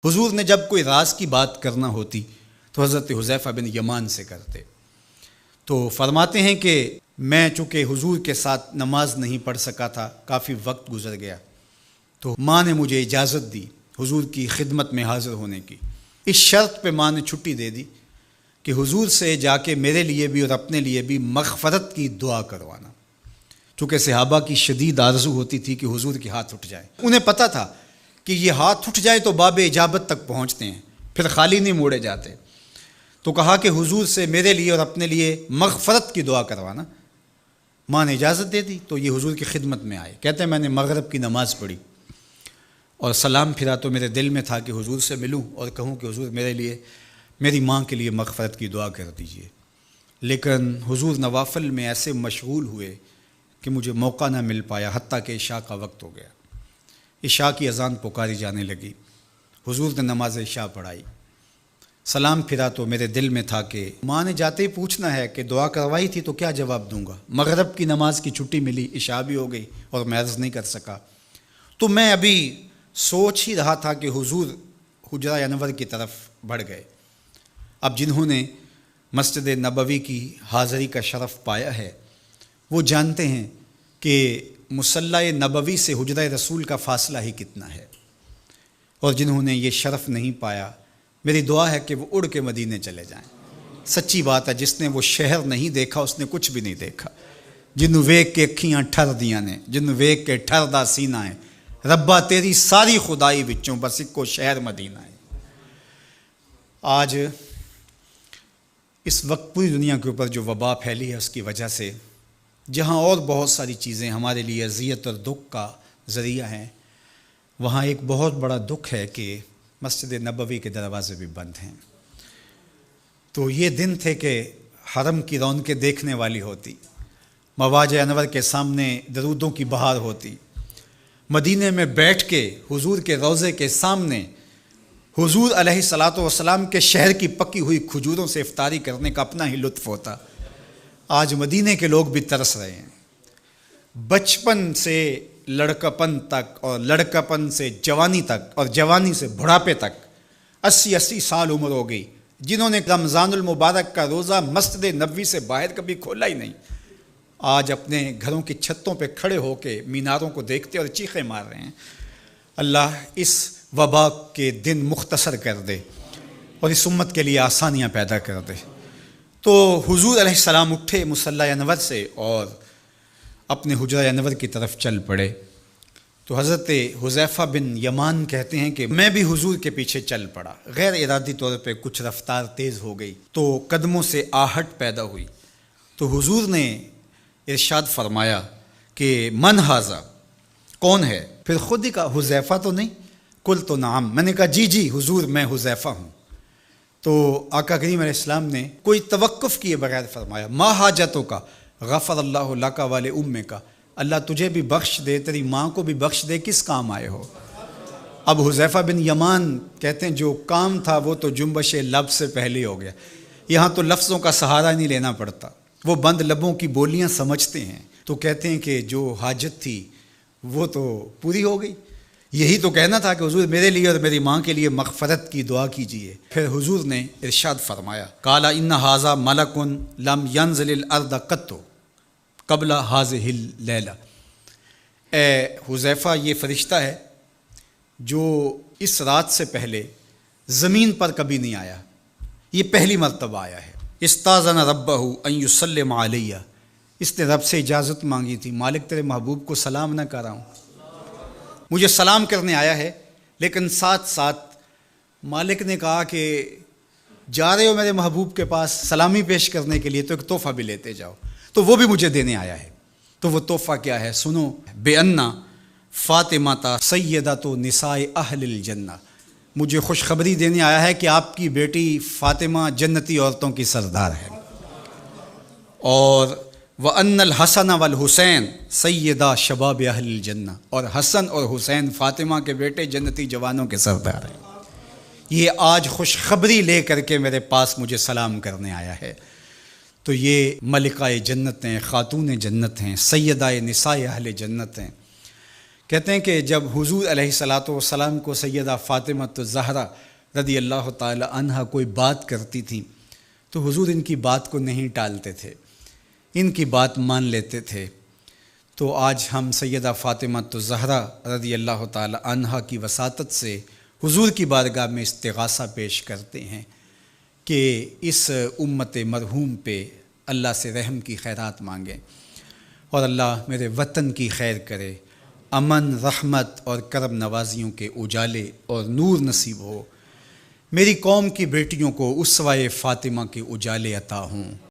حضور نے جب کوئی راز کی بات کرنا ہوتی تو حضرت حذیفہ بن یمان سے کرتے۔ تو فرماتے ہیں کہ میں چونکہ حضور کے ساتھ نماز نہیں پڑھ سکا تھا، کافی وقت گزر گیا، تو ماں نے مجھے اجازت دی حضور کی خدمت میں حاضر ہونے کی۔ اس شرط پہ ماں نے چھٹی دے دی کہ حضور سے جا کے میرے لیے بھی اور اپنے لیے بھی مغفرت کی دعا کروانا، چونکہ صحابہ کی شدید آرزو ہوتی تھی کہ حضور کے ہاتھ اٹھ جائے۔ انہیں پتہ تھا کہ یہ ہاتھ اٹھ جائے تو باب اجابت تک پہنچتے ہیں، پھر خالی نہیں موڑے جاتے۔ تو کہا کہ حضور سے میرے لیے اور اپنے لیے مغفرت کی دعا کروانا۔ ماں نے اجازت دے دی تو یہ حضور کی خدمت میں آئے۔ کہتے ہیں میں نے مغرب کی نماز پڑھی اور سلام پھرا تو میرے دل میں تھا کہ حضور سے ملوں اور کہوں کہ حضور میرے لیے، میری ماں کے لیے مغفرت کی دعا کر دیجئے، لیکن حضور نوافل میں ایسے مشغول ہوئے کہ مجھے موقع نہ مل پایا، حتیٰ کہ عشاء کا وقت ہو گیا۔ عشاء کی اذان پکاری جانے لگی، حضور نے نماز عشاء پڑھائی، سلام پھرا تو میرے دل میں تھا کہ ماں نے جاتے ہی پوچھنا ہے کہ دعا کروائی تھی تو کیا جواب دوں گا۔ مغرب کی نماز کی چھٹی ملی، عشاء بھی ہو گئی اور میں عرض نہیں کر سکا۔ تو میں ابھی سوچ ہی رہا تھا کہ حضور حجرہ انور کی طرف بڑھ گئے۔ اب جنہوں نے مسجد نبوی کی حاضری کا شرف پایا ہے وہ جانتے ہیں کہ مصلی نبوی سے حجرہ رسول کا فاصلہ ہی کتنا ہے، اور جنہوں نے یہ شرف نہیں پایا میری دعا ہے کہ وہ اڑ کے مدینے چلے جائیں۔ سچی بات ہے، جس نے وہ شہر نہیں دیکھا اس نے کچھ بھی نہیں دیکھا۔ جنوں ویکھ کے اکھیاں ٹھر دیاں نے، جنوں ویکھ کے ٹھر دا سینہ ہے، ربا تیری ساری خدائی وچوں بس اکو شہر مدینہ ہے۔ آج اس وقت پوری دنیا کے اوپر جو وبا پھیلی ہے اس کی وجہ سے جہاں اور بہت ساری چیزیں ہمارے لیے اذیت اور دکھ کا ذریعہ ہیں، وہاں ایک بہت بڑا دکھ ہے کہ مسجد نبوی کے دروازے بھی بند ہیں۔ تو یہ دن تھے کہ حرم کی رونقیں دیکھنے والی ہوتی، مواج انور کے سامنے درودوں کی بہار ہوتی، مدینے میں بیٹھ کے حضور کے روضے کے سامنے حضور علیہ الصلاۃ والسلام کے شہر کی پکی ہوئی کھجوروں سے افطاری کرنے کا اپنا ہی لطف ہوتا۔ آج مدینے کے لوگ بھی ترس رہے ہیں۔ بچپن سے لڑکپن تک اور لڑکپن سے جوانی تک اور جوانی سے بڑھاپے تک 80 سال عمر ہو گئی، جنہوں نے رمضان المبارک کا روزہ مسجد نبوی سے باہر کبھی کھولا ہی نہیں، آج اپنے گھروں کی چھتوں پہ کھڑے ہو کے میناروں کو دیکھتے اور چیخیں مار رہے ہیں۔ اللہ اس وبا کے دن مختصر کر دے اور اس امت کے لیے آسانیاں پیدا کر دے۔ تو حضور علیہ السلام اٹھے مصلی انور سے اور اپنے حجرہ انور کی طرف چل پڑے۔ تو حضرت حذیفہ بن یمان کہتے ہیں کہ میں بھی حضور کے پیچھے چل پڑا، غیر ارادی طور پہ کچھ رفتار تیز ہو گئی تو قدموں سے آہٹ پیدا ہوئی۔ تو حضور نے ارشاد فرمایا کہ من ھذا، کون ہے؟ پھر خود ہی کہا حذیفہ تو نہیں؟ قلت نعم، میں نے کہا جی حضور میں حذیفہ ہوں۔ تو آقا کریم علیہ السلام نے کوئی توقف کیے بغیر فرمایا ما حاجتوں کا غفر اللہ لک ولی امک، اللہ تجھے بھی بخش دے، تیری ماں کو بھی بخش دے، کس کام آئے ہو؟ اب حذیفہ بن یمان کہتے ہیں جو کام تھا وہ تو جنبش لب سے پہلے ہو گیا، یہاں تو لفظوں کا سہارا نہیں لینا پڑتا، وہ بند لبوں کی بولیاں سمجھتے ہیں۔ تو کہتے ہیں کہ جو حاجت تھی وہ تو پوری ہو گئی، یہی تو کہنا تھا کہ حضور میرے لیے اور میری ماں کے لیے مغفرت کی دعا کیجیے۔ پھر حضور نے ارشاد فرمایا قال ان ھذا ملک لم ینزل الارض قط قبل ھذہ اللیلہ، اے حذیفہ یہ فرشتہ ہے جو اس رات سے پہلے زمین پر کبھی نہیں آیا، یہ پہلی مرتبہ آیا ہے۔ استاذن ربہ ان یسلم علیہ، اس نے رب سے اجازت مانگی تھی، مالک تیرے محبوب کو سلام نہ کر رہا ہوں، مجھے سلام کرنے آیا ہے، لیکن ساتھ ساتھ مالک نے کہا کہ جا رہے ہو میرے محبوب کے پاس سلامی پیش کرنے کے لیے تو ایک تحفہ بھی لیتے جاؤ، تو وہ بھی مجھے دینے آیا ہے۔ تو وہ تحفہ کیا ہے سنو، بے انا فاطمہ سیدۃ نساء اہل الجنہ، مجھے خوشخبری دینے آیا ہے کہ آپ کی بیٹی فاطمہ جنتی عورتوں کی سردار ہے، اور وَأَنَّ الْحَسَنَ وَالْحُسَيْنَ سَيِّدَا شَبَابِ أَهْلِ الْجَنَّةِ، اور حسن اور حسین فاطمہ کے بیٹے جنتی جوانوں کے سردار ہیں۔ یہ آج خوشخبری لے کر کے میرے پاس مجھے سلام کرنے آیا ہے۔ تو یہ ملکہ جنت ہیں، خاتون جنت ہیں، سیدہ نساء اہل جنت ہیں۔ کہتے ہیں کہ جب حضور علیہ الصلاۃ والسلام کو سیدہ فاطمہ الزہرا رضی اللہ تعالی عنہا کوئی بات کرتی تھیں تو حضور ان کی بات کو نہیں ٹالتے تھے، ان کی بات مان لیتے تھے۔ تو آج ہم سیدہ فاطمہ الزہرا رضی اللہ تعالی عنہا کی وساطت سے حضور کی بارگاہ میں استغاثہ پیش کرتے ہیں کہ اس امت مرحوم پہ اللہ سے رحم کی خیرات مانگیں اور اللہ میرے وطن کی خیر کرے، امن، رحمت اور کرم نوازیوں کے اجالے اور نور نصیب ہو، میری قوم کی بیٹیوں کو اسوہ فاطمہ کے اجالے عطا ہوں۔